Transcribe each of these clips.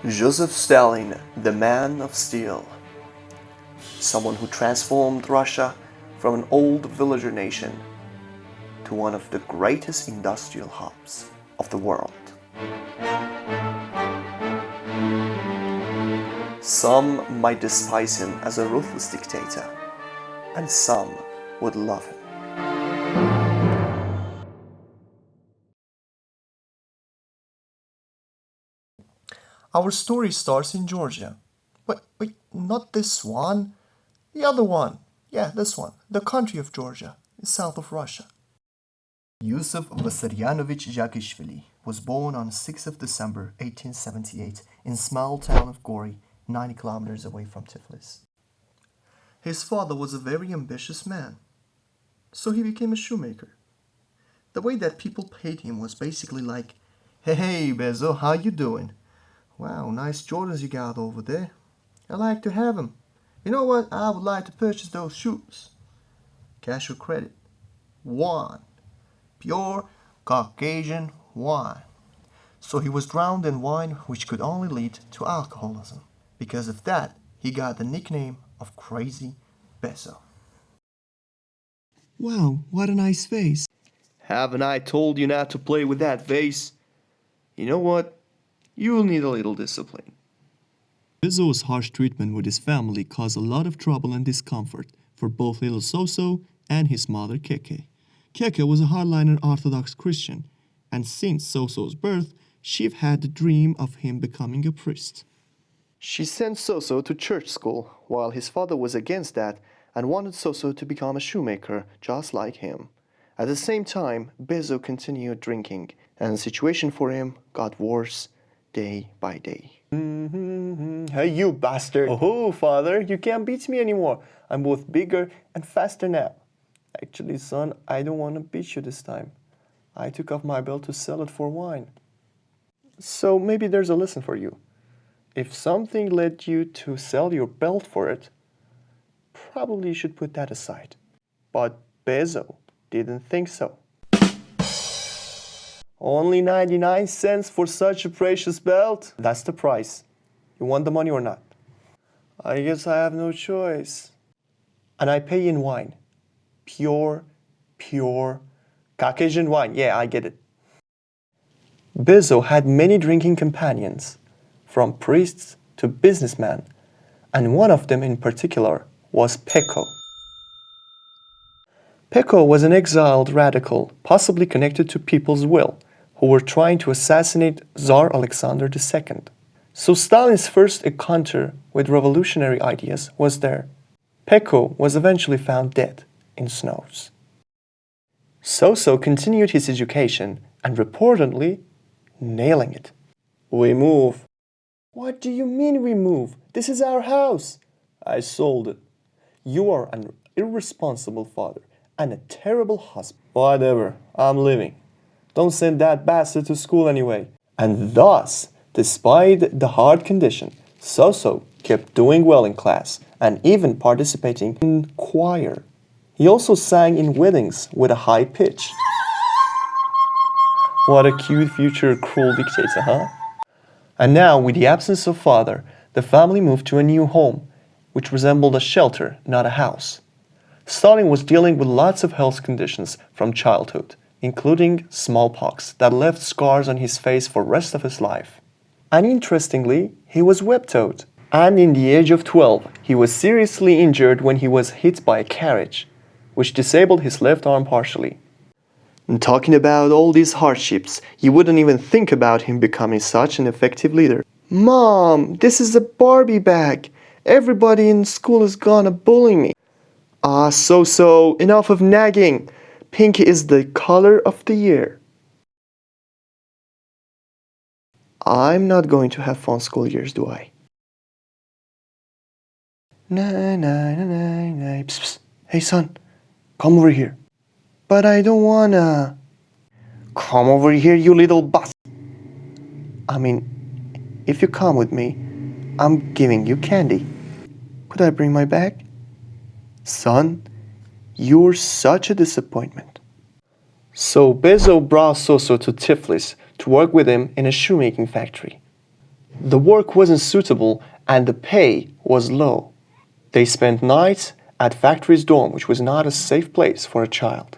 Joseph Stalin, the man of steel, someone who transformed Russia from an old villager nation to one of the greatest industrial hubs of the world. Some might despise him as a ruthless dictator, and some would love him. Our story starts in Georgia. Wait, not this one. The other one. Yeah, this one. The country of Georgia, south of Russia. Yusuf Vissarionovich Zhakishvili was born on 6th of December 1878 in small town of Gori, 90 kilometers away from Tiflis. His father was a very ambitious man, so he became a shoemaker. The way that people paid him was basically like, "Hey, Bezo, how you doing? Wow, nice Jordans you got over there. I'd like to have them. You know what? I would like to purchase those shoes. Cash or credit? Wine. Pure Caucasian wine." So he was drowned in wine, which could only lead to alcoholism. Because of that, he got the nickname of Crazy Bezo. Wow, what a nice vase. Haven't I told you not to play with that vase? You know what? You'll need a little discipline. Bezo's harsh treatment with his family caused a lot of trouble and discomfort for both little Soso and his mother Keke. Keke was a hardliner Orthodox Christian, and since Soso's birth, she've had the dream of him becoming a priest. She sent Soso to church school, while his father was against that and wanted Soso to become a shoemaker just like him. At the same time, Bezo continued drinking, and the situation for him got worse day by day. Hey, you bastard! Oh, father, you can't beat me anymore. I'm both bigger and faster now. Actually, son, I don't want to beat you this time. I took off my belt to sell it for wine. So maybe there's a lesson for you. If something led you to sell your belt for it, probably you should put that aside. But Bezo didn't think so. Only 99 cents for such a precious belt? That's the price. You want the money or not? I guess I have no choice. And I pay in wine. Pure Caucasian wine. Yeah, I get it. Bezo had many drinking companions, from priests to businessmen, and one of them in particular was Peko. Peko was an exiled radical, possibly connected to People's Will, who were trying to assassinate Tsar Alexander II. So Stalin's first encounter with revolutionary ideas was there. Peko was eventually found dead in snows. Soso continued his education and reportedly nailing it. We move. What do you mean we move? This is our house. I sold it. You are an irresponsible father and a terrible husband. Whatever, I'm leaving. Don't send that bastard to school anyway. And thus, despite the hard condition, Soso kept doing well in class and even participating in choir. He also sang in weddings with a high pitch. What a cute future cruel dictator, huh? And now, with the absence of father, the family moved to a new home, which resembled a shelter, not a house. Stalin was dealing with lots of health conditions from childhood, including smallpox that left scars on his face for the rest of his life. And interestingly, he was web-toed. And in the age of 12, he was seriously injured when he was hit by a carriage, which disabled his left arm partially. And talking about all these hardships, you wouldn't even think about him becoming such an effective leader. Mom, this is a Barbie bag. Everybody in school is gonna bully me. So, enough of nagging. Pink is the color of the year. I'm not going to have fun school years, do I? Nah. Psst, psst. Hey son, come over here. But I don't wanna. Come over here, you little bastard. I mean, if you come with me, I'm giving you candy. Could I bring my bag? Son, you're such a disappointment. So Bezo brought Soso to Tiflis to work with him in a shoemaking factory. The work wasn't suitable and the pay was low. They spent nights at factory's dorm, which was not a safe place for a child.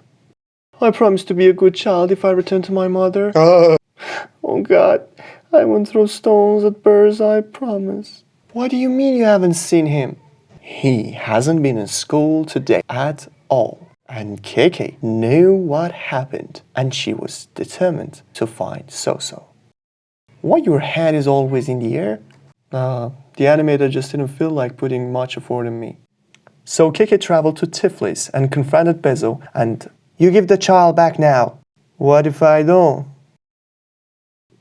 I promise to be a good child if I return to my mother. Oh God, I won't throw stones at birds, I promise. What do you mean you haven't seen him? He hasn't been in school today at all. And KK knew what happened and she was determined to find So-So. Why your hand is always in the air? The animator just didn't feel like putting much effort in me. So KK traveled to Tiflis and confronted Bezo and, "You give the child back now." "What if I don't?"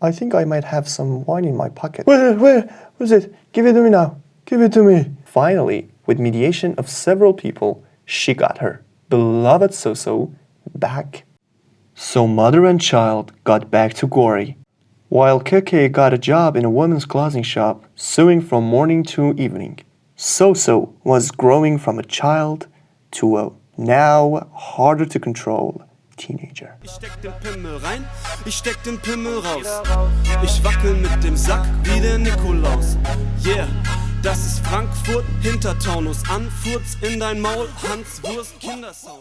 "I think I might have some wine in my pocket." Where is it? Give it to me now. Give it to me. Finally, with mediation of several people, she got her beloved So-So back. So mother and child got back to Gori, while KK got a job in a women's clothing shop, sewing from morning to evening. So-So was growing from a child to a now harder to control teenager. Ich steck den Pimmel rein, ich steck den Pimmel raus. Ich wackel mit dem Sack wie der Nikolaus. Yeah, das ist Frankfurt, Hintertaunus. Anfurz in dein Maul, Hans Wurst, Kindersound.